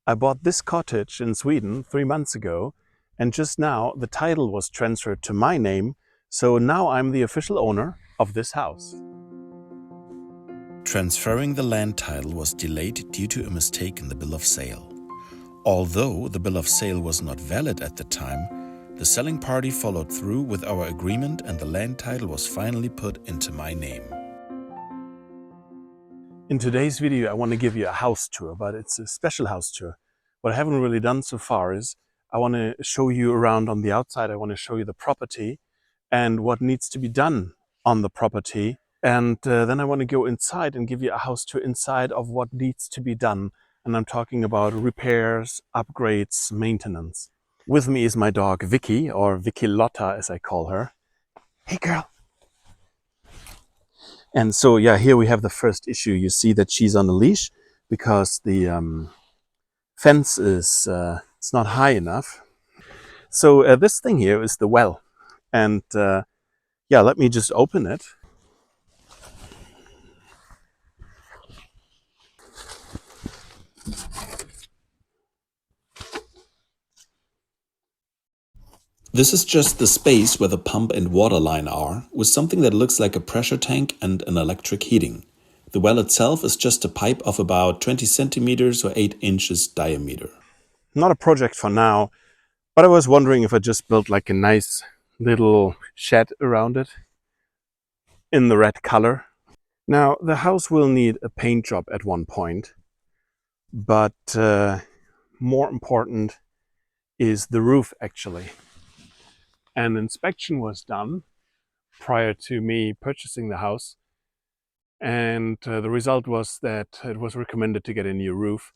I bought this cottage in Sweden 3 months ago, and just now the title was transferred to my name, so now I'm the official owner of this house. Transferring the land title was delayed due to a mistake in the bill of sale. Although the bill of sale was not valid at the time, the selling party followed through with our agreement and the land title was finally put into my name. In today's video I want to give you a house tour, but it's a special house tour. What I haven't really done so far is I want to show you around on the outside. I want to show you the property and what needs to be done on the property. And then I want to go inside and give you a house tour inside of what needs to be done. And I'm talking about repairs, upgrades, maintenance. With me is my dog Vicky, or Vicky Lotta as I call her. Hey girl! And so yeah, here we have the first issue. You see that she's on a leash because the fence is it's not high enough. So this thing here is the well. And yeah, let me just open it. This is just the space where the pump and water line are, with something that looks like a pressure tank and an electric heating. The well itself is just a pipe of about 20 centimeters or 8 inches diameter. Not a project for now, but I was wondering if I just built like a nice little shed around it in the red color. Now the house will need a paint job at one point, but more important is the roof actually. An inspection was done prior to me purchasing the house, and the result was that it was recommended to get a new roof.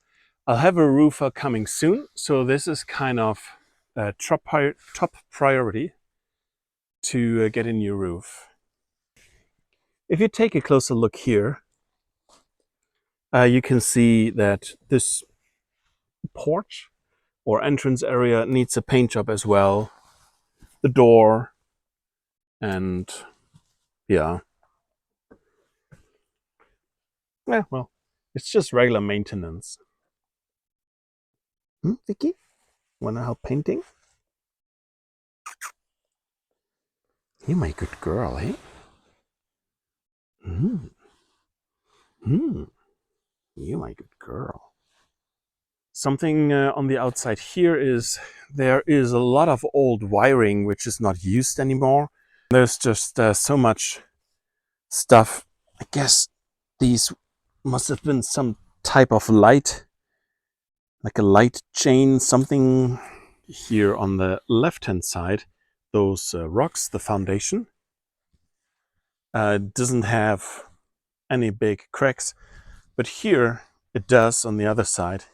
I'll have a roofer coming soon, so this is kind of a top priority to get a new roof. If you take a closer look here, you can see that this porch or entrance area needs a paint job as well. The door, and yeah, well, it's just regular maintenance. Vicky, wanna help painting? You're my good girl, eh? You're my good girl. Something on the outside here is there is a lot of old wiring which is not used anymore. There's just so much stuff. I guess these must have been some type of light, like a light chain, something. Here on the left hand side, those rocks, the foundation, doesn't have any big cracks, but here it does on the other side.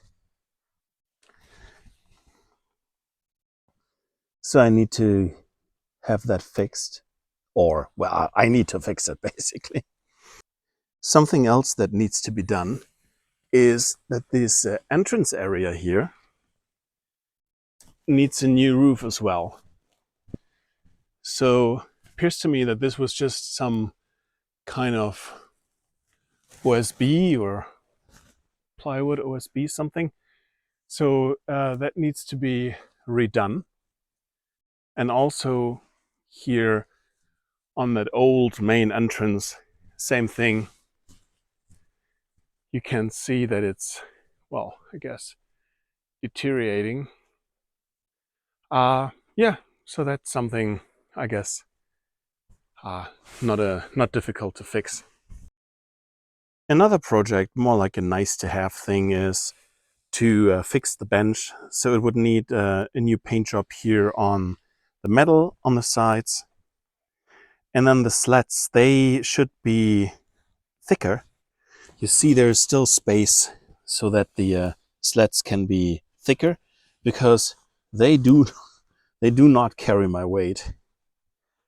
So I need to have that fixed, or well, I need to fix it basically. Something else that needs to be done is that this entrance area here needs a new roof as well. So it appears to me that this was just some kind of OSB or plywood OSB something. So that needs to be redone. And also here on that old main entrance, same thing. You can see that it's, well, I guess deteriorating. Yeah, so that's something, I guess, not difficult to fix. Another project, more like a nice to have thing, is to fix the bench. So it would need a new paint job here on the metal on the sides. And then the slats, they should be thicker. You see there's still space so that the slats can be thicker, because they do not carry my weight.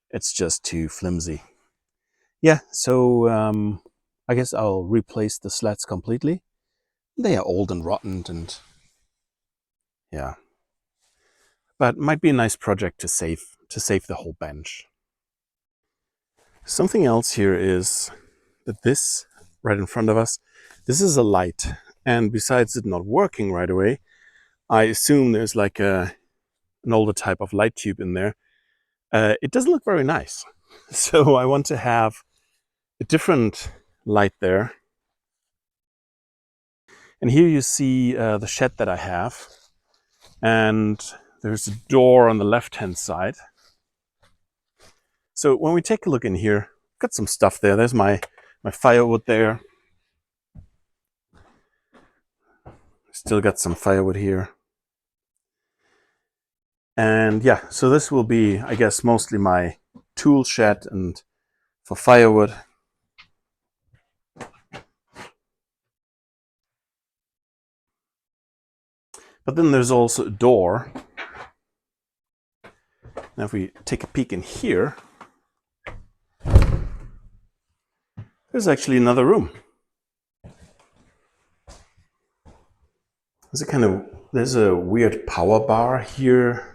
It's just too flimsy. Yeah, so I guess I'll replace the slats completely. They are old and rotten, and yeah, but might be a nice project to save the whole bench. Something else here is that this right in front of us, this is a light, and besides it not working right away, I assume there's like an older type of light tube in there. It doesn't look very nice. So I want to have a different light there. And here you see the shed that I have. And there's a door on the left-hand side. So when we take a look in here, got some stuff there. There's my firewood there. Still got some firewood here. And yeah, so this will be, I guess, mostly my tool shed and for firewood. But then there's also a door. Now if we take a peek in here, there's actually another room. There's a weird power bar here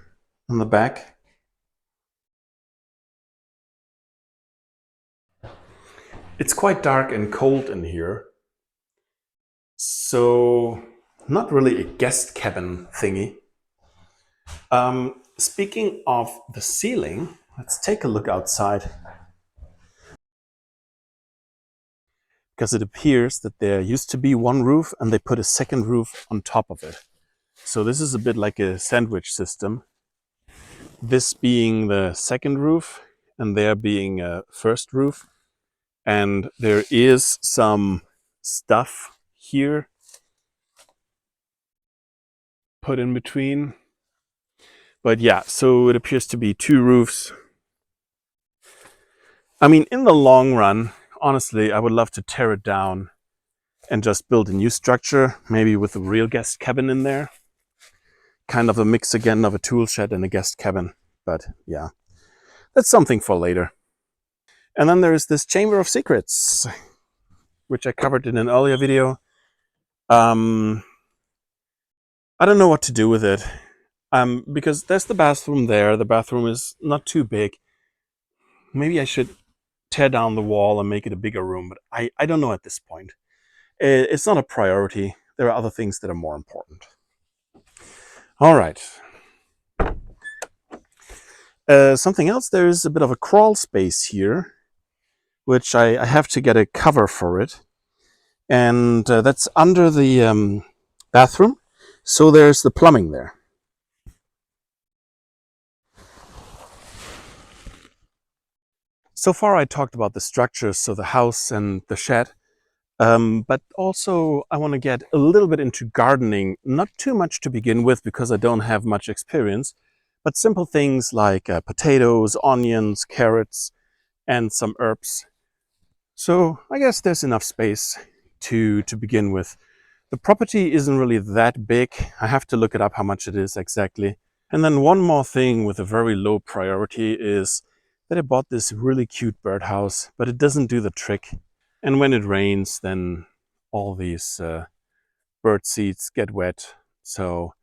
on the back. It's quite dark and cold in here. So not really a guest cabin thingy. Speaking of the ceiling, let's take a look outside. Because it appears that there used to be one roof and they put a second roof on top of it. So this is a bit like a sandwich system. This being the second roof and there being a first roof. And there is some stuff here put in between. But yeah, so it appears to be two roofs. I mean, in the long run, honestly, I would love to tear it down and just build a new structure, maybe with a real guest cabin in there. Kind of a mix again of a tool shed and a guest cabin. But yeah, that's something for later. And then there's this Chamber of Secrets, which I covered in an earlier video. I don't know what to do with it. Because there's the bathroom there. The bathroom is not too big. Maybe I should tear down the wall and make it a bigger room, but I don't know at this point. It's not a priority. There are other things that are more important. All right. Something else, there's a bit of a crawl space here, which I have to get a cover for it. And that's under the bathroom. So there's the plumbing there. So far I talked about the structures, so the house and the shed. But also I want to get a little bit into gardening, not too much to begin with because I don't have much experience, but simple things like potatoes, onions, carrots, and some herbs. So I guess there's enough space to begin with. The property isn't really that big. I have to look it up how much it is exactly. And then one more thing with a very low priority is that I bought this really cute birdhouse, but it doesn't do the trick. And when it rains, then all these bird seeds get wet. So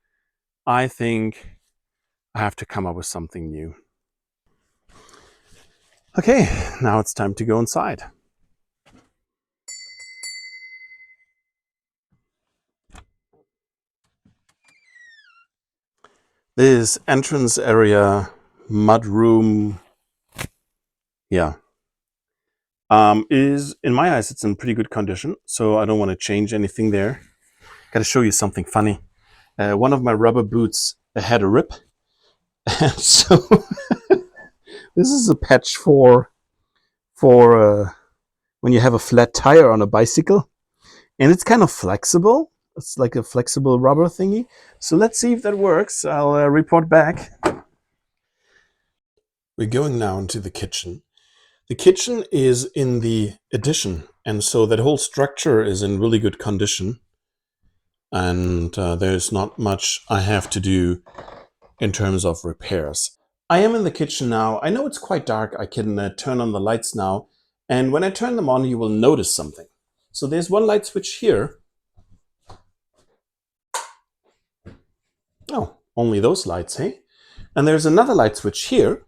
I think I have to come up with something new. Okay, now it's time to go inside. This entrance area, mud room, yeah, is, in my eyes, it's in pretty good condition. So I don't want to change anything there. Got to show you something funny. One of my rubber boots had a rip. And so this is a patch for when you have a flat tire on a bicycle. And it's kind of flexible. It's like a flexible rubber thingy. So let's see if that works. I'll report back. We're going now into the kitchen. The kitchen is in the addition, and so that whole structure is in really good condition. And there's not much I have to do in terms of repairs. I am in the kitchen now. I know it's quite dark. I can turn on the lights now. And when I turn them on, you will notice something. So there's one light switch here. Oh, only those lights, hey? And there's another light switch here.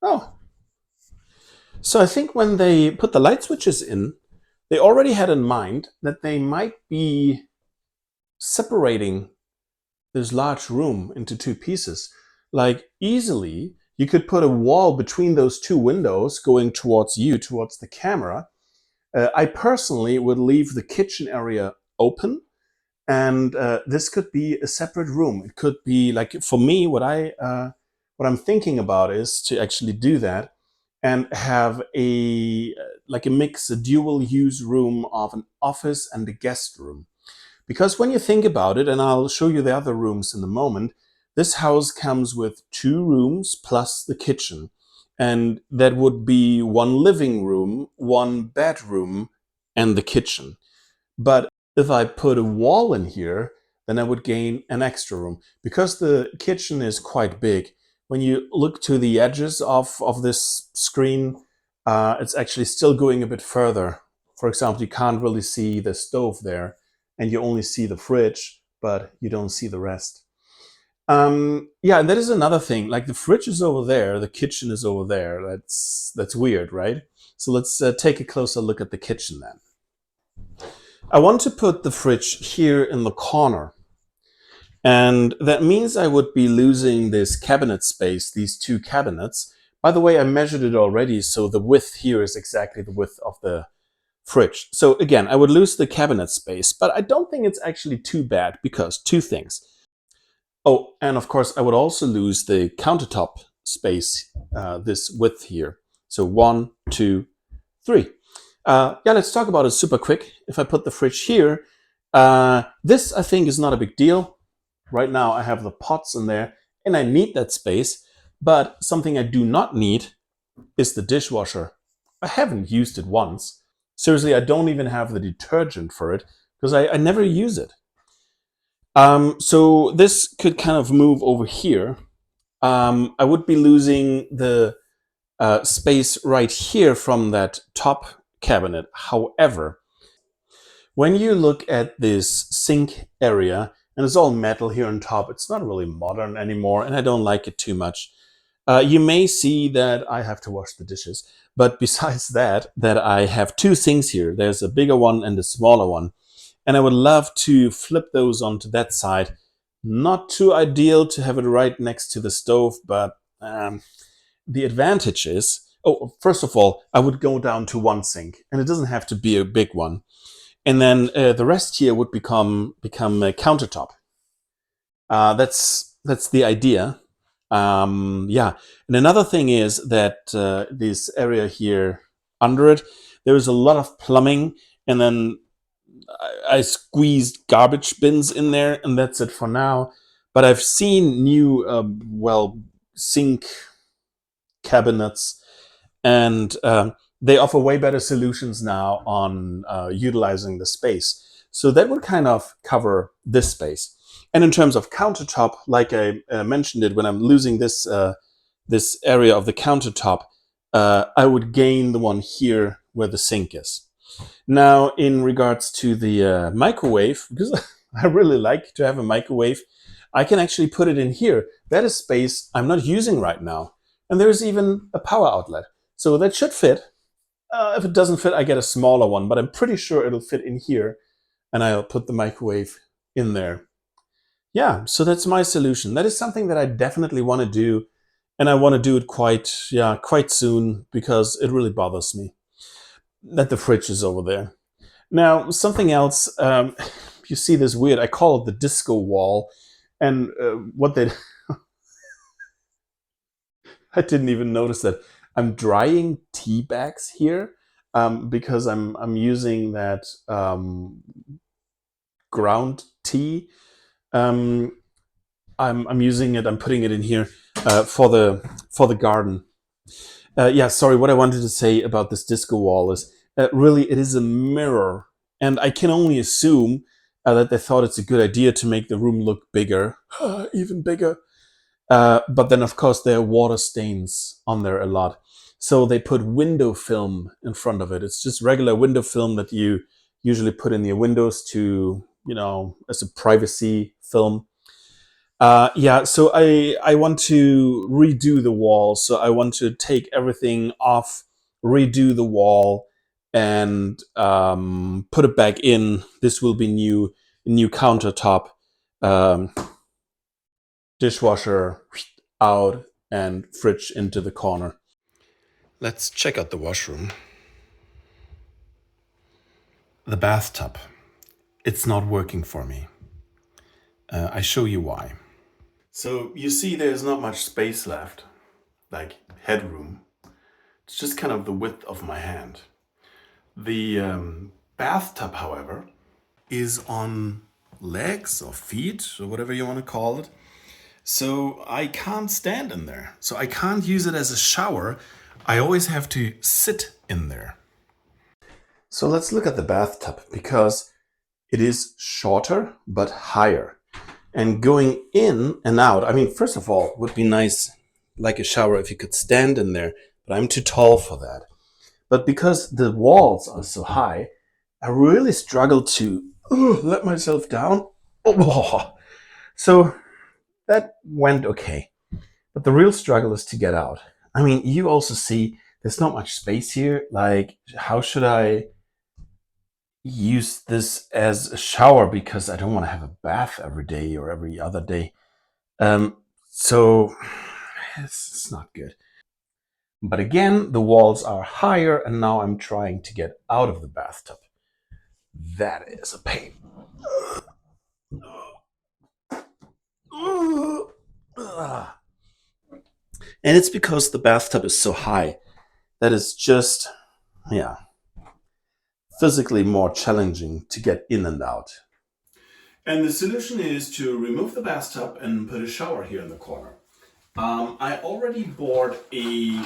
Oh. So I think when they put the light switches in, they already had in mind that they might be separating this large room into two pieces. Like easily, you could put a wall between those two windows going towards you, towards the camera. I personally would leave the kitchen area open, and this could be a separate room. It could be like, for me, what I'm thinking about is to actually do that and have a like a mix, a dual use room of an office and a guest room. Because when you think about it, and I'll show you the other rooms in a moment, this house comes with two rooms plus the kitchen. And that would be one living room, one bedroom, and the kitchen. But if I put a wall in here, then I would gain an extra room. Because the kitchen is quite big, when you look to the edges of this screen, it's actually still going a bit further. For example, you can't really see the stove there, and you only see the fridge, but you don't see the rest. Yeah, and that is another thing. Like the fridge is over there, the kitchen is over there. That's weird, right? So let's take a closer look at the kitchen then. I want to put the fridge here in the corner. And that means I would be losing this cabinet space, these two cabinets. By the way, I measured it already, so the width here is exactly the width of the fridge. So again, I would lose the cabinet space, but I don't think it's actually too bad because two things. Oh, and of course, I would also lose the countertop space, this width here. So 1, 2, 3. Yeah, let's talk about it super quick. If I put the fridge here, this I think is not a big deal. Right now I have the pots in there and I need that space, but something I do not need is the dishwasher. I haven't used it once. Seriously, I don't even have the detergent for it because I never use it. So this could kind of move over here. I would be losing the space right here from that top cabinet. However, when you look at this sink area, and it's all metal here on top, it's not really modern anymore, and I don't like it too much. You may see that I have to wash the dishes, but besides that, that I have two sinks here. There's a bigger one and a smaller one, and I would love to flip those onto that side. Not too ideal to have it right next to the stove, but the advantage is, oh, first of all, I would go down to one sink, and it doesn't have to be a big one. And then the rest here would become a countertop. That's the idea. Yeah, and another thing is that this area here under it, there is a lot of plumbing, and then I squeezed garbage bins in there, and that's it for now. But I've seen new, sink cabinets, and they offer way better solutions now on utilizing the space. So that would kind of cover this space. And in terms of countertop, like I mentioned it, when I'm losing this this area of the countertop, I would gain the one here where the sink is. Now, in regards to the microwave, because I really like to have a microwave, I can actually put it in here. That is space I'm not using right now. And there's even a power outlet. So that should fit. If it doesn't fit, I get a smaller one, but I'm pretty sure it'll fit in here. And I'll put the microwave in there. Yeah, so that's my solution. That is something that I definitely want to do. And I want to do it quite soon because it really bothers me that the fridge is over there. Now, something else, you see this weird, I call it the disco wall. And what they, I didn't even notice that. I'm drying tea bags here because I'm using that ground tea. I'm using it. I'm putting it in here for the garden. Yeah, sorry. What I wanted to say about this disco wall is really it is a mirror, and I can only assume that they thought it's a good idea to make the room look bigger, even bigger. But then, of course, there are water stains on there a lot. So they put window film in front of it. It's just regular window film that you usually put in your windows to, as a privacy film. Yeah, so I want to redo the wall. So I want to take everything off, redo the wall, and put it back in. This will be new. new countertop, um, dishwasher out, and fridge into the corner. Let's check out the washroom. The bathtub. It's not working for me. I show you why. So you see there's not much space left, like headroom. It's just kind of the width of my hand. The bathtub, however, is on legs or feet or whatever you want to call it. So I can't stand in there. So I can't use it as a shower. I always have to sit in there. So let's look at the bathtub, because it is shorter but higher. And going in and out, I mean, first of all, it would be nice, like a shower, if you could stand in there, but I'm too tall for that. But because the walls are so high, I really struggle to let myself down. Oh, so that went okay. But the real struggle is to get out. I mean, you also see there's not much space here. Like, how should I use this as a shower? Because I don't want to have a bath every day or every other day. So it's not good. But again, the walls are higher, and now I'm trying to get out of the bathtub. That is a pain. And it's because the bathtub is so high that it's just, yeah, physically more challenging to get in and out. And the solution is to remove the bathtub and put a shower here in the corner. I already bought a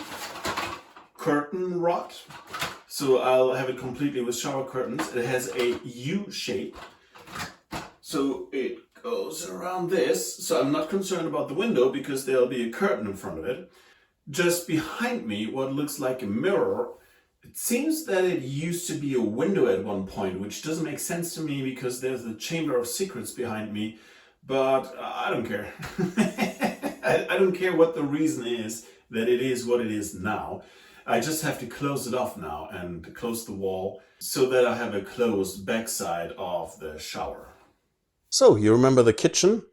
curtain rod, so I'll have it completely with shower curtains. It has a U shape, so it goes around this. So I'm not concerned about the window because there'll be a curtain in front of it. Just behind me, what looks like a mirror. It seems that it used to be a window at one point, which doesn't make sense to me because there's the Chamber of Secrets behind me, but I don't care. I don't care what the reason is that it is what it is now. I just have to close it off now and close the wall so that I have a closed backside of the shower. So you remember the kitchen,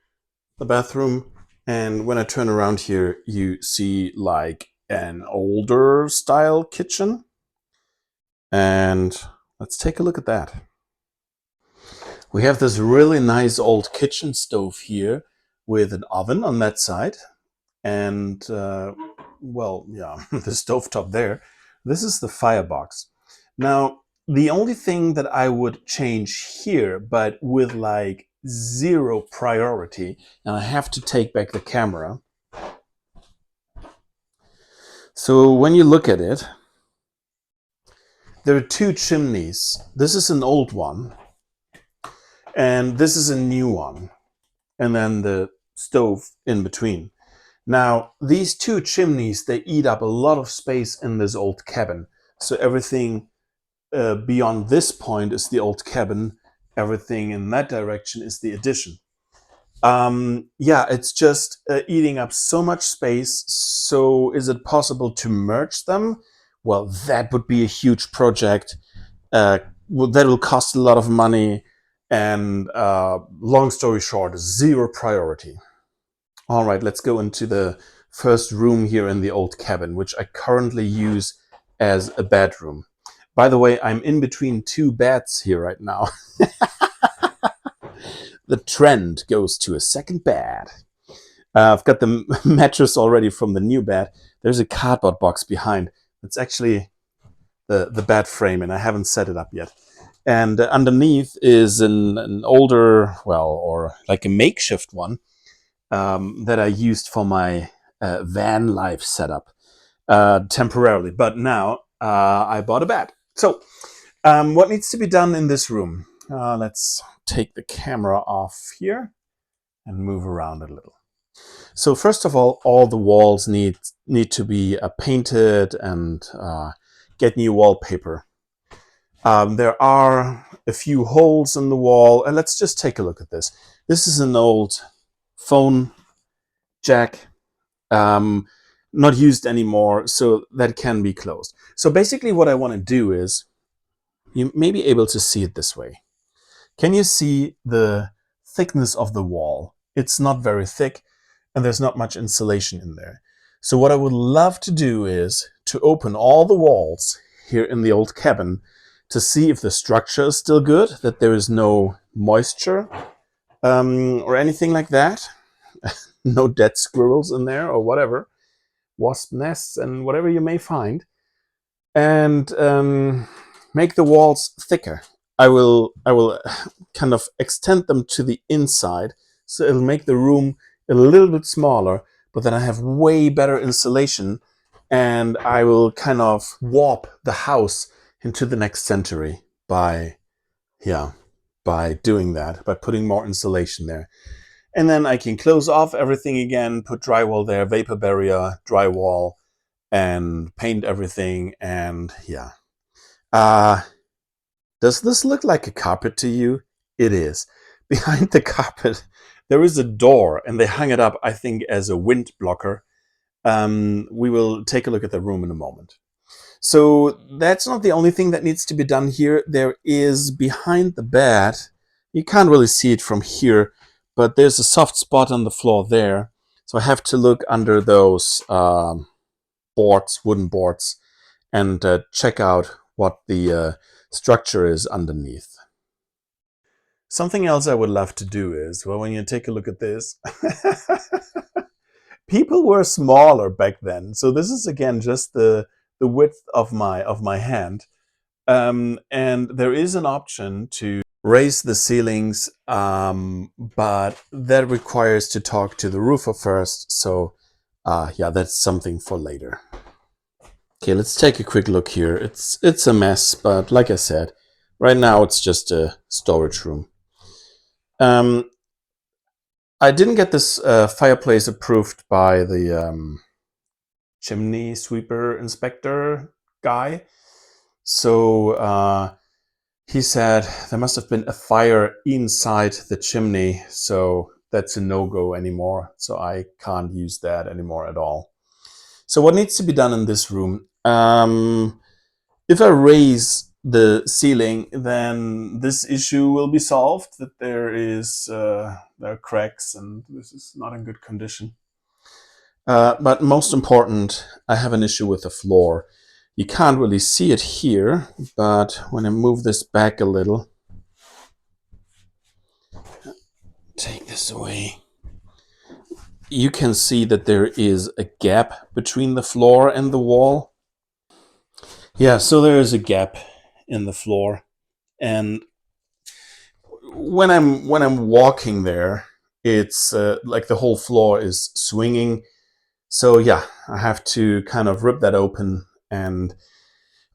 the bathroom, and when I turn around here, you see like an older style kitchen. And let's take a look at that. We have this really nice old kitchen stove here with an oven on that side. And, well, yeah, the stovetop there. This is the firebox. Now, the only thing that I would change here, but with like zero priority, and I have to take back the camera. So when you look at it, there are two chimneys. This is an old one, and this is a new one, and then the stove in between. Now, these two chimneys, they eat up a lot of space in this old cabin. So everything beyond this point is the old cabin. Everything in that direction is the addition. Yeah, it's just eating up so much space. So is it possible to merge them? Well, that would be a huge project. That will cost a lot of money. And long story short, zero priority. All right, let's go into the first room here in the old cabin, which I currently use as a bedroom. By the way, I'm in between two beds here right now. The trend goes to a second bed. I've got the mattress already from the new bed. There's a cardboard box behind. It's actually the bed frame, and I haven't set it up yet. And underneath is an older, well, or like a makeshift one that I used for my van life setup temporarily. But now I bought a bed. So what needs to be done in this room? Let's take the camera off here and move around a little. So first of all the walls need to be painted and get new wallpaper. There are a few holes in the wall, and let's just take a look at this. This is an old phone jack, not used anymore, so that can be closed. So basically what I want to do is, you may be able to see it this way. Can you see the thickness of the wall? It's not very thick, and there's not much insulation in there. So what I would love to do is to open all the walls here in the old cabin to see if the structure is still good, that there is no moisture or anything like that. No dead squirrels in there or whatever, wasp nests and whatever you may find, and make the walls thicker. I will kind of extend them to the inside, so it'll make the room a little bit smaller, but then I have way better insulation, and I will kind of warp the house into the next century by doing that, by putting more insulation there. And then I can close off everything again, put drywall there, vapor barrier, drywall, and paint everything. And yeah. Does this look like a carpet to you? It is. Behind the carpet, there is a door, and they hung it up, I think, as a wind blocker. We will take a look at the room in a moment. So that's not the only thing that needs to be done here. There is behind the bed, you can't really see it from here, but there's a soft spot on the floor there. So I have to look under those boards, wooden boards, and check out what the structure is underneath. Something else I would love to do is, well, when you take a look at this, people were smaller back then. So this is again just the width of my hand. And there is an option to raise the ceilings, but that requires to talk to the roofer first. So yeah, that's something for later. Okay, let's take a quick look here. It's a mess, but like I said, right now it's just a storage room. I didn't get this fireplace approved by the chimney sweeper inspector guy. So he said there must have been a fire inside the chimney, so that's a no-go anymore. So I can't use that anymore at all. So what needs to be done in this room? If I raise the ceiling, then this issue will be solved, that there are cracks and this is not in good condition. But most important, I have an issue with the floor. You can't really see it here, but when I move this back a little, take this away, you can see that there is a gap between the floor and the wall. Yeah, so there is a gap in the floor, and when I'm walking there, it's like the whole floor is swinging. So yeah, I have to kind of rip that open and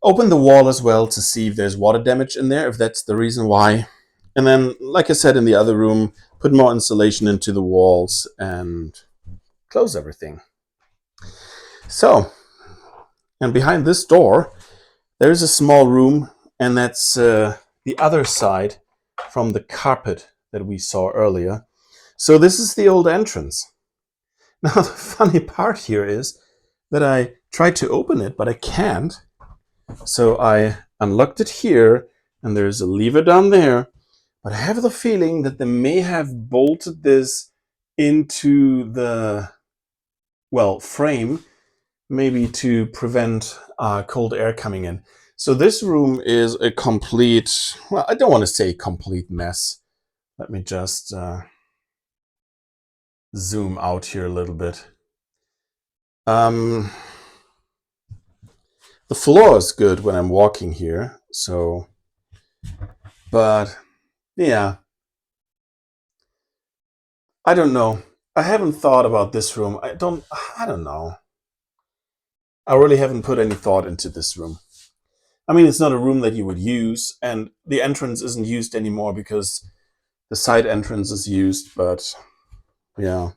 open the wall as well to see if there's water damage in there, if that's the reason why. And then, like I said in the other room, put more insulation into the walls and close everything. So, and behind this door, there's a small room, and that's the other side from the carpet that we saw earlier. So this is the old entrance. Now, the funny part here is that I tried to open it, but I can't. So I unlocked it here, and there's a lever down there. But I have the feeling that they may have bolted this into the, well, frame, maybe to prevent cold air coming in. So this room is a complete, well, I don't want to say complete mess. Let me just zoom out here a little bit. The floor is good when I'm walking here, so, but yeah, I don't know. I haven't thought about this room. I don't know. I really haven't put any thought into this room. I mean, it's not a room that you would use, and the entrance isn't used anymore because the side entrance is used, but yeah.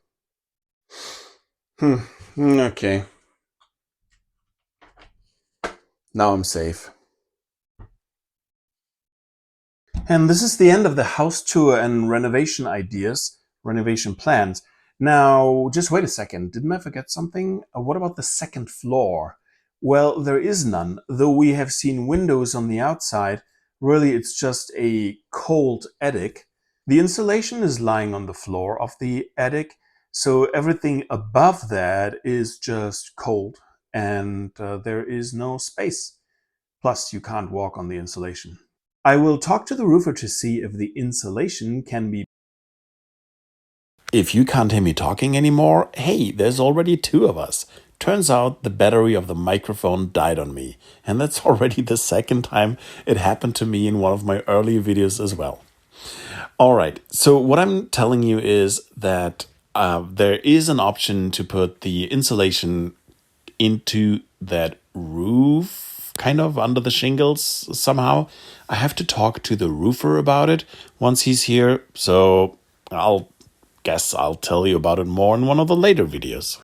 Okay. Now I'm safe. And this is the end of the house tour and renovation ideas, renovation plans. Now, just wait a second. Didn't I forget something? What about the second floor? Well, there is none, though we have seen windows on the outside. Really, it's just a cold attic. The insulation is lying on the floor of the attic, so everything above that is just cold, and there is no space. Plus, you can't walk on the insulation. I will talk to the roofer to see if the insulation can be. If you can't hear me talking anymore, hey, there's already two of us. Turns out the battery of the microphone died on me, and that's already the second time it happened to me in one of my early videos as well. All right, so what I'm telling you is that there is an option to put the insulation into that roof, kind of under the shingles somehow. I have to talk to the roofer about it once he's here, so I'll tell you about it more in one of the later videos.